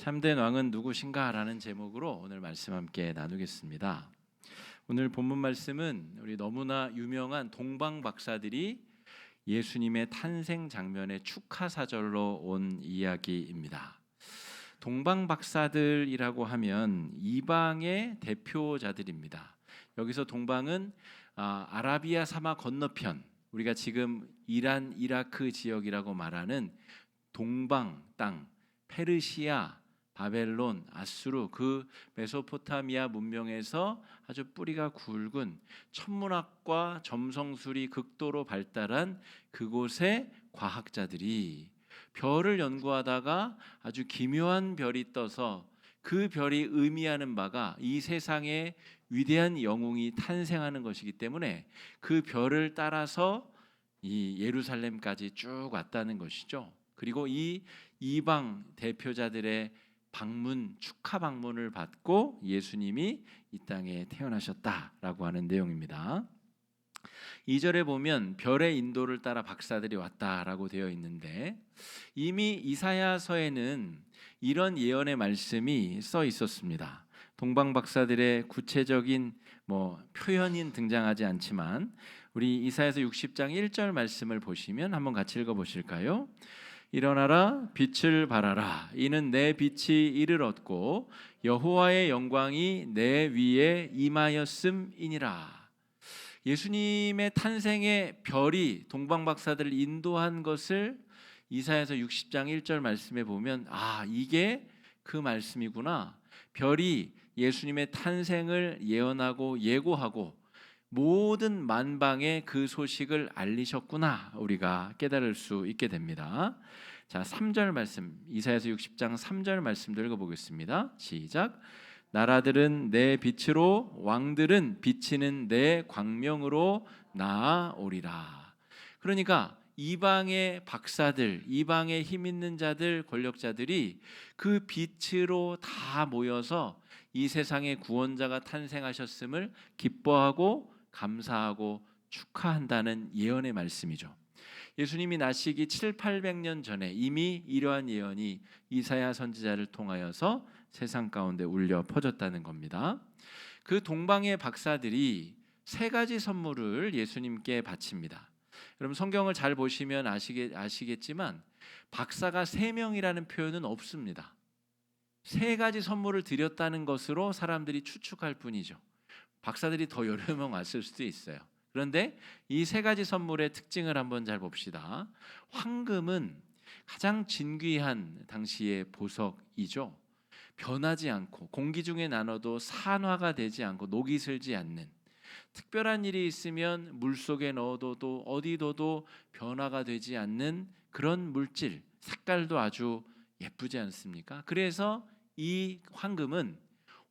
참된 왕은 누구신가? 라는 제목으로 오늘 말씀 함께 나누겠습니다. 오늘 본문 말씀은 우리 너무나 유명한 동방 박사들이 예수님의 탄생 장면의 축하 사절로 온 이야기입니다. 동방 박사들이라고 하면 이방의 대표자들입니다. 여기서 동방은 아라비아 사막 건너편, 우리가 지금 이란, 이라크 지역이라고 말하는 동방 땅, 페르시아, 바벨론, 아수르, 그 메소포타미아 문명에서 아주 뿌리가 굵은 천문학과 점성술이 극도로 발달한 그곳의 과학자들이 별을 연구하다가 아주 기묘한 별이 떠서 그 별이 의미하는 바가 이 세상에 위대한 영웅이 탄생하는 것이기 때문에 그 별을 따라서 이 예루살렘까지 쭉 왔다는 것이죠. 그리고 이 이방 대표자들의 축하 방문을 받고 예수님이 이 땅에 태어나셨다라고 하는 내용입니다. 2절에 보면 별의 인도를 따라 박사들이 왔다라고 되어 있는데, 이미 이사야서에는 이런 예언의 말씀이 써 있었습니다. 동방 박사들의 구체적인 표현인 등장하지 않지만 우리 이사야서 60장 1절 말씀을 보시면 한번 같이 읽어 보실까요? 일어나라, 빛을 발하라. 이는 내 빛이 이를 얻고 여호와의 영광이 내 위에 임하였음이니라. 예수님의 탄생의 별이 동방 박사들을 인도한 것을 이사야서 60장 1절 말씀에 보면 이게 그 말씀이구나. 별이 예수님의 탄생을 예언하고 예고하고 모든 만방에 그 소식을 알리셨구나, 우리가 깨달을 수 있게 됩니다. 자, 3절 말씀, 이사야서 60장 3절 말씀도 읽어보겠습니다. 시작. 나라들은 내 빛으로, 왕들은 비치는 내 광명으로 나아오리라. 그러니까 이방의 박사들, 이방의 힘 있는 자들, 권력자들이 그 빛으로 다 모여서 이 세상의 구원자가 탄생하셨음을 기뻐하고 감사하고 축하한다는 예언의 말씀이죠. 예수님이 나시기 700~800년 전에 이미 이러한 예언이 이사야 선지자를 통하여서 세상 가운데 울려 퍼졌다는 겁니다. 그 동방의 박사들이 세 가지 선물을 예수님께 바칩니다. 여러분, 성경을 잘 보시면 아시겠지만 박사가 3명이라는 표현은 없습니다. 세 가지 선물을 드렸다는 것으로 사람들이 추측할 뿐이죠. 박사들이 더 여러 명 왔을 수도 있어요. 그런데 이 세 가지 선물의 특징을 한번 잘 봅시다. 황금은 가장 진귀한 당시의 보석이죠. 변하지 않고 공기 중에 나눠도 산화가 되지 않고 녹이 슬지 않는, 특별한 일이 있으면 물속에 넣어둬도 어디 둬도 변화가 되지 않는 그런 물질, 색깔도 아주 예쁘지 않습니까? 그래서 이 황금은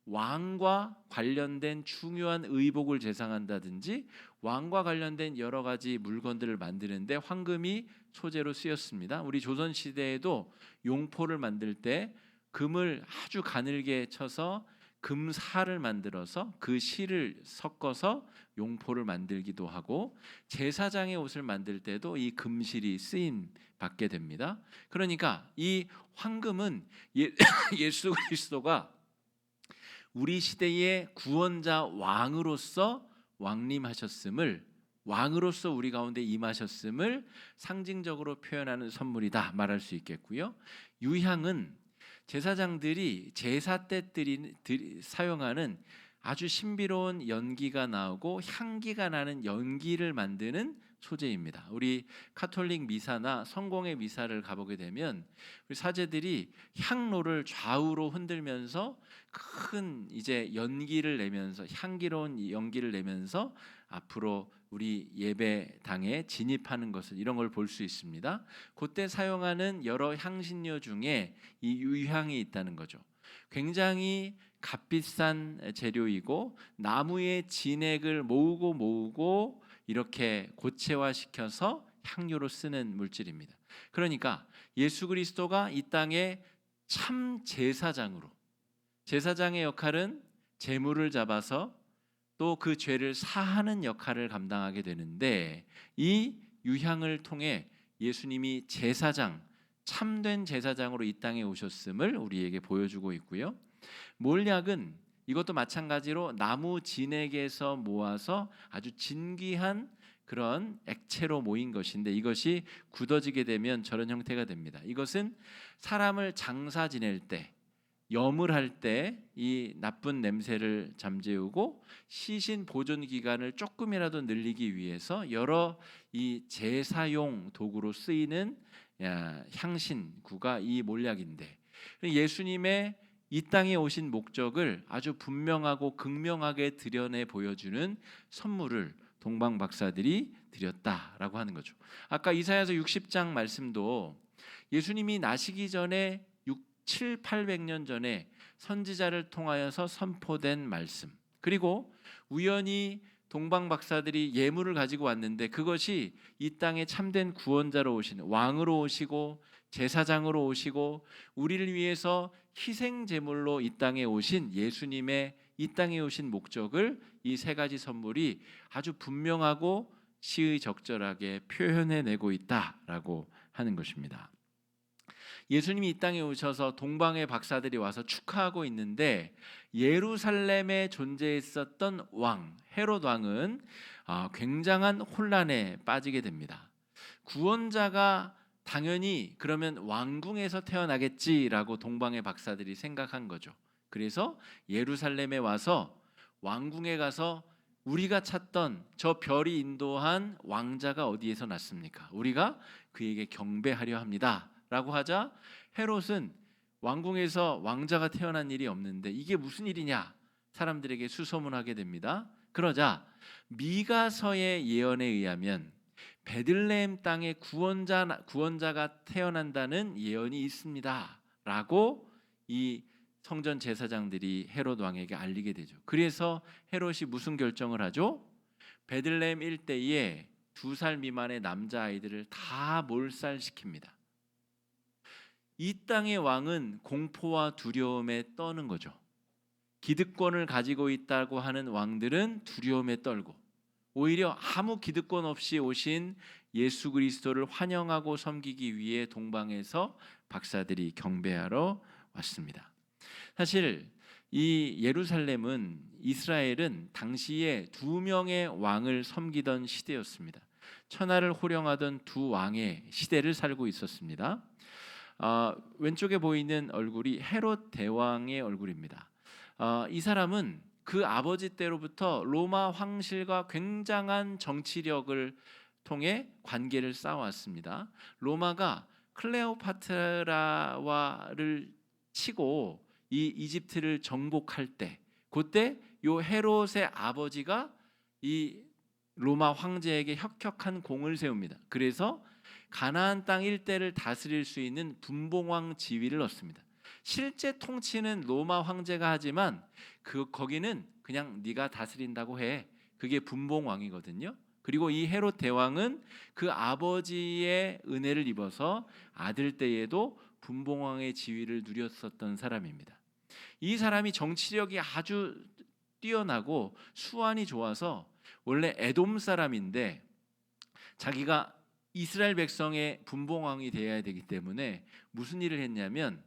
왕과 관련된 중요한 의복을 제상한다든지 왕과 관련된 여러 가지 물건들을 만드는데 황금이 소재로 쓰였습니다. 우리 조선 시대에도 용포를 만들 때 금을 아주 가늘게 쳐서 금살을 만들어서 그 실을 섞어서 용포를 만들기도 하고, 제사장의 옷을 만들 때도 이 금실이 쓰임 받게 됩니다. 그러니까 이 황금은 예수 그리스도가 우리 시대의 구원자 왕으로서 왕림하셨음을, 왕으로서 우리 가운데 임하셨음을 상징적으로 표현하는 선물이다 말할 수 있겠고요. 유향은 제사장들이 제사 때 사용하는 아주 신비로운 연기가 나오고 향기가 나는 연기를 만드는 소재입니다. 우리 카톨릭 미사나 성공의 미사를 가보게 되면 우리 사제들이 향로를 좌우로 흔들면서 큰 연기를 내면서, 향기로운 연기를 내면서 앞으로 우리 예배당에 진입하는 것을, 이런 걸 볼 수 있습니다. 그때 사용하는 여러 향신료 중에 이 유향이 있다는 거죠. 굉장히 값비싼 재료이고 나무의 진액을 모으고 이렇게 고체화시켜서 향료로 쓰는 물질입니다. 그러니까 예수 그리스도가 이 땅에 참 제사장으로, 제사장의 역할은 제물을 잡아서 또 그 죄를 사하는 역할을 감당하게 되는데, 이 유향을 통해 예수님이 제사장, 참된 제사장으로 이 땅에 오셨음을 우리에게 보여주고 있고요. 몰약은 이것도 마찬가지로 나무 진액에서 모아서 아주 진귀한 그런 액체로 모인 것인데 이것이 굳어지게 되면 저런 형태가 됩니다. 이것은 사람을 장사 지낼 때, 염을 할 때 이 나쁜 냄새를 잠재우고 시신 보존 기간을 조금이라도 늘리기 위해서 여러 이 제사용 도구로 쓰이는 향신구가 이 몰약인데, 예수님의 이 땅에 오신 목적을 아주 분명하고 극명하게 드러내 보여주는 선물을 동방 박사들이 드렸다라고 하는 거죠. 아까 이사야서 60장 말씀도 예수님이 나시기 전에 7, 800년 전에 선지자를 통하여서 선포된 말씀, 그리고 우연히 동방 박사들이 예물을 가지고 왔는데 그것이 이 땅에 참된 구원자로 오시는 왕으로 오시고 제사장으로 오시고 우리를 위해서 희생 제물로 이 땅에 오신 예수님의 이 땅에 오신 목적을 이 세 가지 선물이 아주 분명하고 시의적절하게 표현해내고 있다라고 하는 것입니다. 예수님이 이 땅에 오셔서 동방의 박사들이 와서 축하하고 있는데, 예루살렘에 존재했었던 왕 헤롯 왕은 굉장한 혼란에 빠지게 됩니다. 구원자가 당연히 그러면 왕궁에서 태어나겠지라고 동방의 박사들이 생각한 거죠. 그래서 예루살렘에 와서 왕궁에 가서 우리가 찾던 저 별이 인도한 왕자가 어디에서 났습니까? 우리가 그에게 경배하려 합니다 라고 하자, 헤롯은 왕궁에서 왕자가 태어난 일이 없는데 이게 무슨 일이냐 사람들에게 수소문하게 됩니다. 그러자 미가서의 예언에 의하면 베들레헴 땅에 구원자가 태어난다는 예언이 있습니다 라고 이 성전 제사장들이 헤롯 왕에게 알리게 되죠. 그래서 헤롯이 무슨 결정을 하죠? 베들레헴 일대에 2살 미만의 남자아이들을 다 몰살시킵니다. 이 땅의 왕은 공포와 두려움에 떠는 거죠. 기득권을 가지고 있다고 하는 왕들은 두려움에 떨고, 오히려 아무 기득권 없이 오신 예수 그리스도를 환영하고 섬기기 위해 동방에서 박사들이 경배하러 왔습니다. 사실 이 예루살렘은, 이스라엘은 당시에 2명의 왕을 섬기던 시대였습니다. 천하를 호령하던 2 왕의 시대를 살고 있었습니다. 왼쪽에 보이는 얼굴이 헤롯 대왕의 얼굴입니다. 이 사람은 그 아버지 때로부터 로마 황실과 굉장한 정치력을 통해 관계를 쌓아왔습니다. 로마가 클레오파트라를 치고 이 이집트를 정복할 때, 그때 요 헤롯의 아버지가 이 로마 황제에게 혁혁한 공을 세웁니다. 그래서 가나안 땅 일대를 다스릴 수 있는 분봉왕 지위를 얻습니다. 실제 통치는 로마 황제가 하지만 거기는 그냥 네가 다스린다고 해. 그게 분봉왕이거든요. 그리고 이 헤롯 대왕은 그 아버지의 은혜를 입어서 아들 때에도 분봉왕의 지위를 누렸었던 사람입니다. 이 사람이 정치력이 아주 뛰어나고 수완이 좋아서 원래 에돔 사람인데 자기가 이스라엘 백성의 분봉왕이 되어야 되기 때문에 무슨 일을 했냐면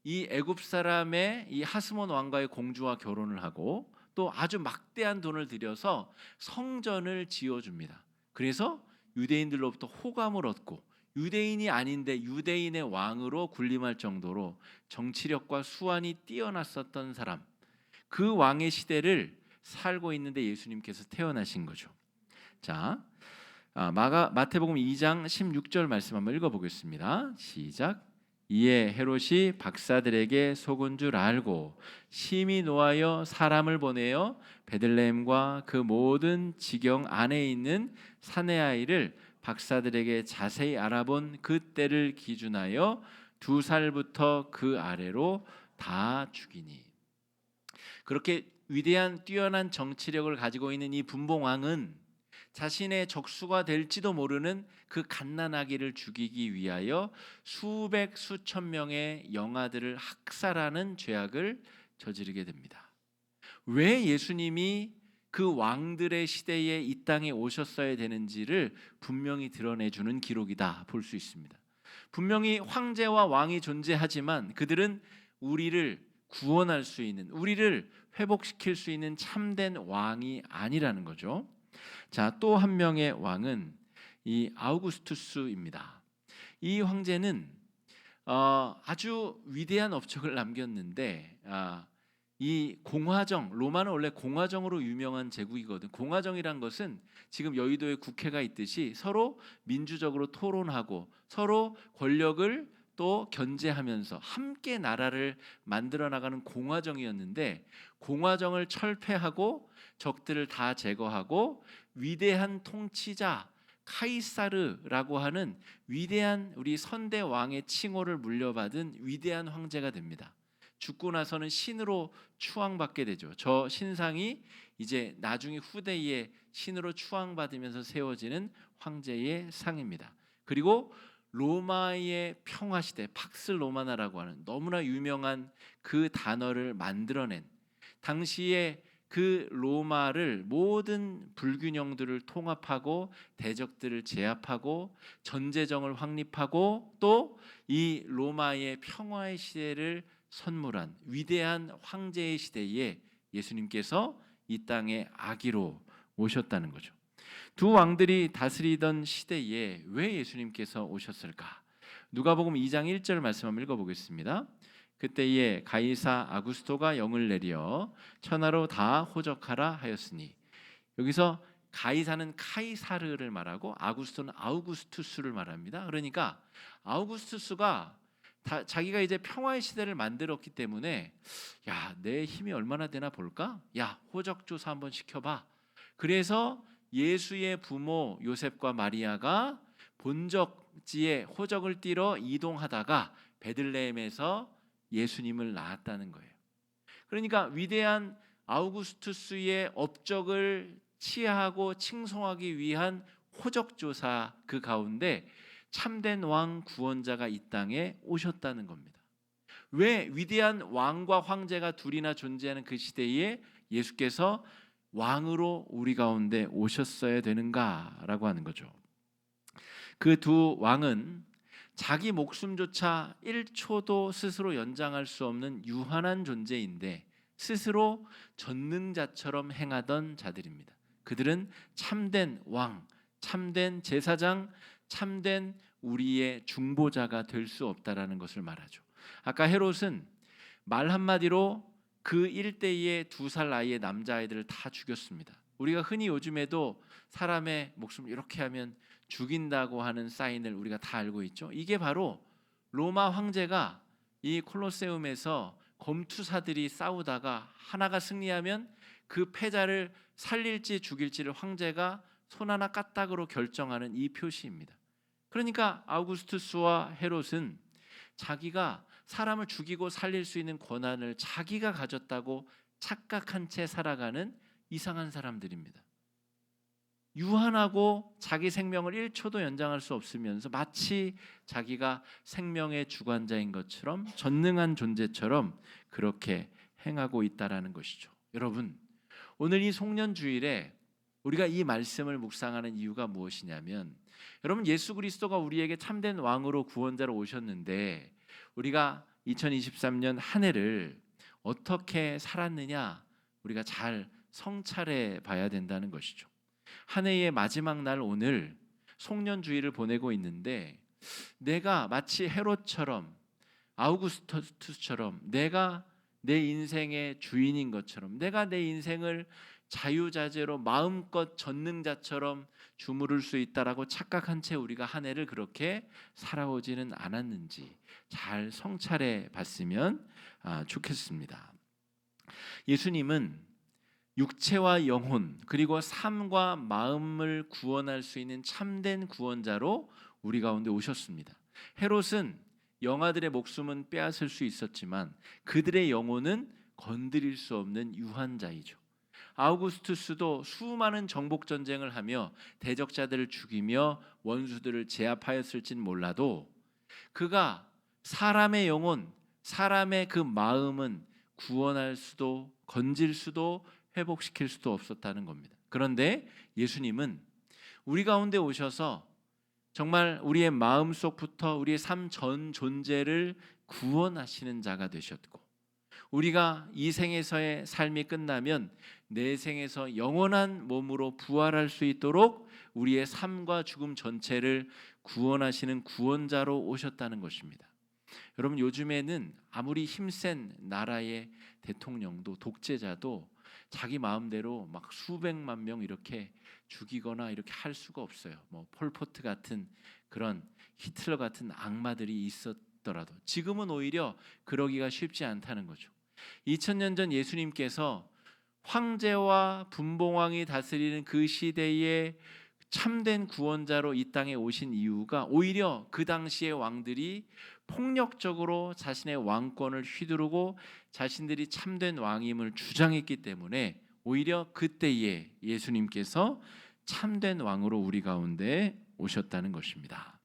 이 애굽 사람의 이 하스몬 왕과의 공주와 결혼을 하고 또 아주 막대한 돈을 들여서 성전을 지어줍니다. 그래서 유대인들로부터 호감을 얻고 유대인이 아닌데 유대인의 왕으로 군림할 정도로 정치력과 수완이 뛰어났었던 사람, 그 왕의 시대를 살고 있는데 예수님께서 태어나신 거죠. 자, 마태복음 2장 16절 말씀 한번 읽어보겠습니다. 시작. 이에 헤롯이 박사들에게 속은 줄 알고 심히 노하여 사람을 보내어 베들레헴과 그 모든 지경 안에 있는 사내 아이를 박사들에게 자세히 알아본 그 때를 기준하여 2살부터 그 아래로 다 죽이니. 그렇게 위대한 뛰어난 정치력을 가지고 있는 이 분봉왕은 자신의 적수가 될지도 모르는 그 갓난아기를 죽이기 위하여 수백 수천 명의 영아들을 학살하는 죄악을 저지르게 됩니다. 왜 예수님이 그 왕들의 시대에 이 땅에 오셨어야 되는지를 분명히 드러내주는 기록이다 볼 수 있습니다. 분명히 황제와 왕이 존재하지만 그들은 우리를 구원할 수 있는, 우리를 회복시킬 수 있는 참된 왕이 아니라는 거죠. 자, 또 한 명의 왕은 이 아우구스투스입니다. 이 황제는 아주 위대한 업적을 남겼는데 이 공화정, 로마는 원래 공화정으로 유명한 제국이거든. 공화정이란 것은 지금 여의도에 국회가 있듯이 서로 민주적으로 토론하고 서로 권력을 또 견제하면서 함께 나라를 만들어 나가는 공화정이었는데, 공화정을 철폐하고 적들을 다 제거하고 위대한 통치자 카이사르라고 하는 위대한 우리 선대 왕의 칭호를 물려받은 위대한 황제가 됩니다. 죽고 나서는 신으로 추앙받게 되죠. 저 신상이 이제 나중에 후대에 신으로 추앙받으면서 세워지는 황제의 상입니다. 그리고 로마의 평화시대, 팍스 로마나라고 하는 너무나 유명한 그 단어를 만들어낸, 당시에 그 로마를 모든 불균형들을 통합하고 대적들을 제압하고 전제정을 확립하고 또 이 로마의 평화의 시대를 선물한 위대한 황제의 시대에 예수님께서 이 땅에 아기로 오셨다는 거죠. 두 왕들이 다스리던 시대에 왜 예수님께서 오셨을까? 누가복음 2장 1절 말씀 한번 읽어보겠습니다. 그때에 가이사 아구스토가 영을 내려 천하로 다 호적하라 하였으니, 여기서 가이사는 카이사르를 말하고 아구스토는 아우구스투스를 말합니다. 그러니까 아우구스투스가 자기가 이제 평화의 시대를 만들었기 때문에 야, 내 힘이 얼마나 되나 볼까? 야, 호적 조사 한번 시켜봐. 그래서 예수의 부모 요셉과 마리아가 본적지에 호적을 띠러 이동하다가 베들레헴에서 예수님을 낳았다는 거예요. 그러니까 위대한 아우구스투스의 업적을 치하하고 칭송하기 위한 호적조사 그 가운데 참된 왕 구원자가 이 땅에 오셨다는 겁니다. 왜 위대한 왕과 황제가 둘이나 존재하는 그 시대에 예수께서 왕으로 우리 가운데 오셨어야 되는가라고 하는 거죠. 그 두 왕은 자기 목숨조차 1초도 스스로 연장할 수 없는 유한한 존재인데 스스로 전능자처럼 행하던 자들입니다. 그들은 참된 왕, 참된 제사장, 참된 우리의 중보자가 될 수 없다라는 것을 말하죠. 아까 헤롯은 말 한마디로 그 일대의 2살 나이의 남자아이들을 다 죽였습니다. 우리가 흔히 요즘에도 사람의 목숨을 이렇게 하면 죽인다고 하는 사인을 우리가 다 알고 있죠. 이게 바로 로마 황제가 이 콜로세움에서 검투사들이 싸우다가 하나가 승리하면 그 패자를 살릴지 죽일지를 황제가 손 하나 까딱으로 결정하는 이 표시입니다. 그러니까 아우구스투스와 헤롯은 자기가 사람을 죽이고 살릴 수 있는 권한을 자기가 가졌다고 착각한 채 살아가는 이상한 사람들입니다. 유한하고 자기 생명을 1초도 연장할 수 없으면서 마치 자기가 생명의 주관자인 것처럼 전능한 존재처럼 그렇게 행하고 있다라는 것이죠. 여러분, 오늘 이 송년주일에 우리가 이 말씀을 묵상하는 이유가 무엇이냐면, 여러분, 예수 그리스도가 우리에게 참된 왕으로 구원자로 오셨는데 우리가 2023년 한 해를 어떻게 살았느냐 우리가 잘 성찰해 봐야 된다는 것이죠. 한 해의 마지막 날 오늘 송년주일을 보내고 있는데 내가 마치 헤롯처럼 아우구스투스처럼 내가 내 인생의 주인인 것처럼, 내가 내 인생을 자유자재로 마음껏 전능자처럼 주무를 수 있다라고 착각한 채 우리가 한 해를 그렇게 살아오지는 않았는지 잘 성찰해 봤으면 좋겠습니다. 예수님은 육체와 영혼 그리고 삶과 마음을 구원할 수 있는 참된 구원자로 우리 가운데 오셨습니다. 헤롯은 영아들의 목숨은 빼앗을 수 있었지만 그들의 영혼은 건드릴 수 없는 유한자이죠. 아우구스투스도 수많은 정복 전쟁을 하며 대적자들을 죽이며 원수들을 제압하였을진 몰라도 그가 사람의 영혼, 사람의 그 마음은 구원할 수도 건질 수도 회복시킬 수도 없었다는 겁니다. 그런데 예수님은 우리 가운데 오셔서 정말 우리의 마음속부터 우리의 삶 전 존재를 구원하시는 자가 되셨고, 우리가 이 생에서의 삶이 끝나면 내 생에서 영원한 몸으로 부활할 수 있도록 우리의 삶과 죽음 전체를 구원하시는 구원자로 오셨다는 것입니다. 여러분, 요즘에는 아무리 힘센 나라의 대통령도 독재자도 자기 마음대로 막 수백만 명 이렇게 죽이거나 이렇게 할 수가 없어요. 뭐 폴포트 같은 그런 히틀러 같은 악마들이 있었더라도 지금은 오히려 그러기가 쉽지 않다는 거죠. 2000년 전 예수님께서 황제와 분봉왕이 다스리는 그 시대에 참된 구원자로 이 땅에 오신 이유가 오히려 그 당시의 왕들이 폭력적으로 자신의 왕권을 휘두르고 자신들이 참된 왕임을 주장했기 때문에 오히려 그때에 예수님께서 참된 왕으로 우리 가운데 오셨다는 것입니다.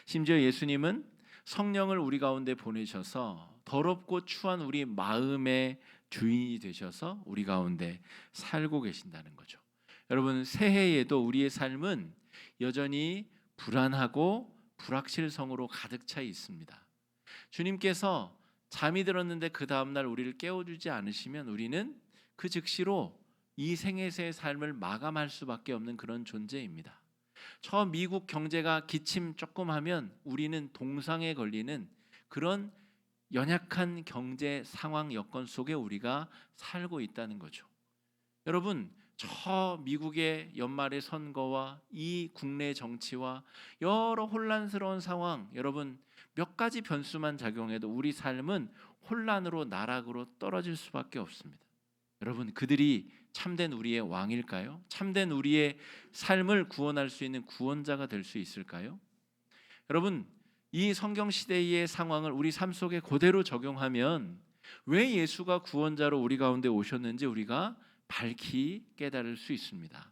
심지어 예수님은 성령을 우리 가운데 보내셔서 더럽고 추한 우리 마음의 주인이 되셔서 우리 가운데 살고 계신다는 거죠. 여러분, 새해에도 우리의 삶은 여전히 불안하고 불확실성으로 가득 차 있습니다. 주님께서 잠이 들었는데 그 다음날 우리를 깨워주지 않으시면 우리는 그 즉시로 이 생에서의 삶을 마감할 수밖에 없는 그런 존재입니다. 처음 미국 경제가 기침 조금 하면 우리는 동상에 걸리는 그런 연약한 경제 상황 여건 속에 우리가 살고 있다는 거죠. 여러분, 저 미국의 연말의 선거와 이 국내 정치와 여러 혼란스러운 상황, 여러분 몇 가지 변수만 작용해도 우리 삶은 혼란으로 나락으로 떨어질 수밖에 없습니다. 여러분, 그들이 참된 우리의 왕일까요? 참된 우리의 삶을 구원할 수 있는 구원자가 될 수 있을까요? 여러분, 이 성경 시대의 상황을 우리 삶 속에 그대로 적용하면 왜 예수가 구원자로 우리 가운데 오셨는지 우리가 밝히 깨달을 수 있습니다.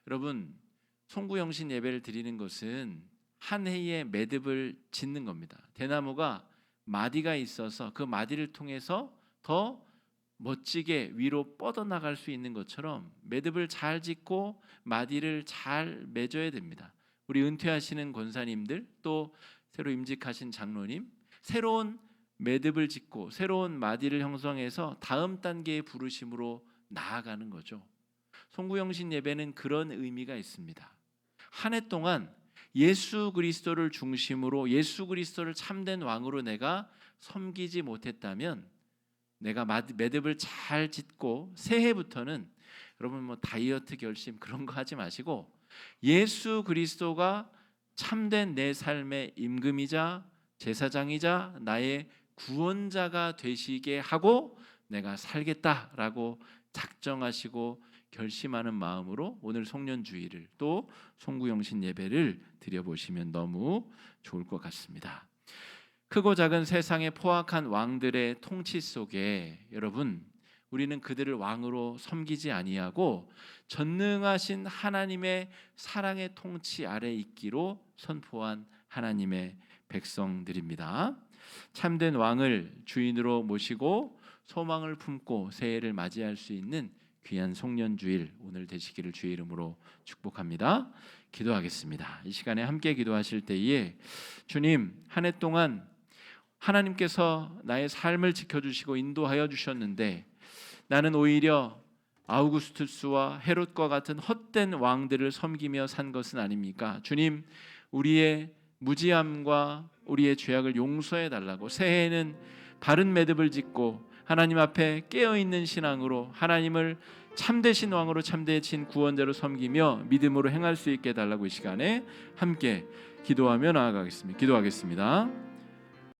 여러분, 송구영신 예배를 드리는 것은 한 해의 매듭을 짓는 겁니다. 대나무가 마디가 있어서 그 마디를 통해서 더 멋지게 위로 뻗어나갈 수 있는 것처럼 매듭을 잘 짓고 마디를 잘 맺어야 됩니다. 우리 은퇴하시는 권사님들, 또 새로 임직하신 장로님, 새로운 매듭을 짓고 새로운 마디를 형성해서 다음 단계의 부르심으로 나아가는 거죠. 송구영신 예배는 그런 의미가 있습니다. 한 해 동안 예수 그리스도를 중심으로 예수 그리스도를 참된 왕으로 내가 섬기지 못했다면, 내가 매듭을 잘 짓고 새해부터는 여러분 뭐 다이어트 결심 그런 거 하지 마시고 예수 그리스도가 참된 내 삶의 임금이자 제사장이자 나의 구원자가 되시게 하고 내가 살겠다라고 작정하시고 결심하는 마음으로 오늘 송년주일을 또 송구영신 예배를 드려보시면 너무 좋을 것 같습니다. 크고 작은 세상의 포악한 왕들의 통치 속에 여러분, 우리는 그들을 왕으로 섬기지 아니하고 전능하신 하나님의 사랑의 통치 아래 있기로 선포한 하나님의 백성들입니다. 참된 왕을 주인으로 모시고 소망을 품고 새해를 맞이할 수 있는 귀한 송년주일 오늘 되시기를 주의 이름으로 축복합니다. 기도하겠습니다. 이 시간에 함께 기도하실 때에 주님, 한 해 동안 하나님께서 나의 삶을 지켜주시고 인도하여 주셨는데 나는 오히려 아우구스투스와 헤롯과 같은 헛된 왕들을 섬기며 산 것은 아닙니까? 주님, 우리의 무지함과 우리의 죄악을 용서해 달라고 새해에는 바른 매듭을 짓고 하나님 앞에 깨어있는 신앙으로 하나님을 참되신 왕으로 참되신 구원자로 섬기며 믿음으로 행할 수 있게 해달라고 이 시간에 함께 기도하며 나아가겠습니다. 기도하겠습니다.